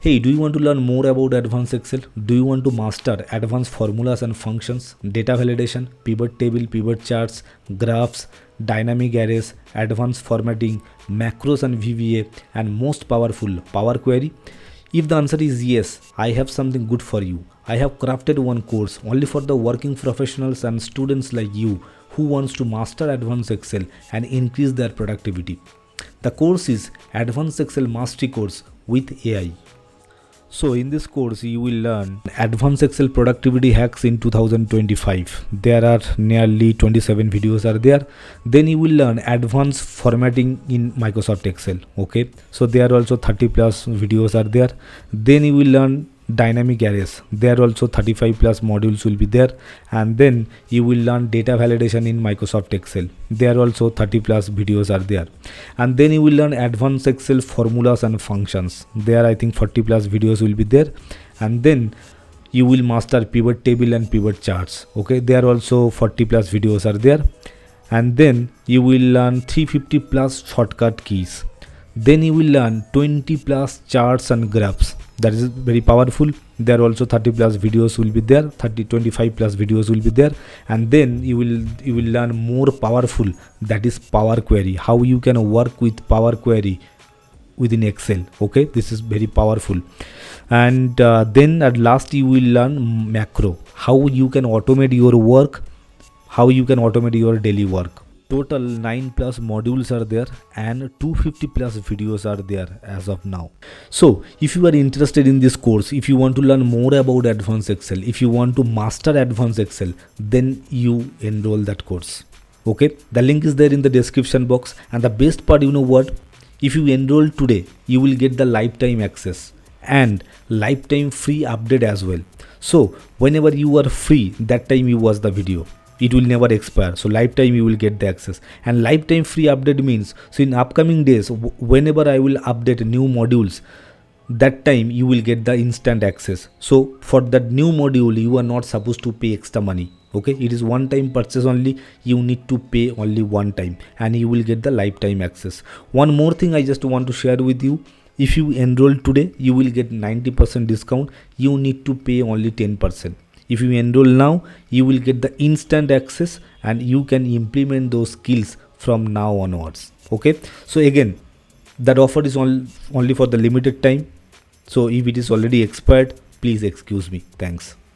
Hey, do you want to learn more about advanced Excel? Do you want to master advanced formulas and functions, data validation, pivot table, pivot charts, graphs, dynamic arrays, advanced formatting, macros and VBA, and most powerful, Power Query? If the answer is yes, I have something good for you. I have crafted one course only for the working professionals and students like you who wants to master advanced Excel and increase their productivity. The course is Advanced Excel Mastery Course with AI. So in this course you will learn advanced Excel productivity hacks in 2025. There are nearly 27 videos are there. Then you will learn advanced formatting in Microsoft Excel. Okay, so there are also 30 plus videos are there. Then you will learn dynamic arrays. There are also 35 plus modules will be there. And then you will learn data validation in Microsoft Excel. There are also 30 plus videos are there. And then you will learn advanced Excel formulas and functions. There I think 40 plus videos will be there. And then you will master pivot table and pivot charts. Okay, there are also 40 plus videos are there. And then you will learn 350 plus shortcut keys. Then you will learn 20 plus charts and graphs. That is very powerful. There are also 30 plus videos will be there, 25 plus videos will be there. And then you will learn more powerful, that is Power Query, how you can work with Power Query within Excel. Okay, this is very powerful. And then at last you will learn macro, how you can automate your work, how you can automate your daily work. Total 9 plus modules are there and 250 plus videos are there as of now. So if you are interested in this course, if you want to learn more about advanced Excel, if you want to master advanced Excel, then you enroll that course. Okay, the link is there in the description box. And the best part, you know what, if you enroll today, you will get the lifetime access and lifetime free update as well. So whenever you are free, that time you watch the video, it will never expire. So lifetime you will get the access. And lifetime free update means, so in upcoming days, whenever I will update new modules, that time you will get the instant access. So for that new module you are not supposed to pay extra money. Okay, it is one time purchase only. You need to pay only one time and you will get the lifetime access. One more thing I just want to share with you, if you enroll today you will get 90% discount. You need to pay only 10%. If you enroll now, you will get the instant access and you can implement those skills from now onwards. Okay, so again, that offer is only for the limited time. So if it is already expired, please excuse me. Thanks.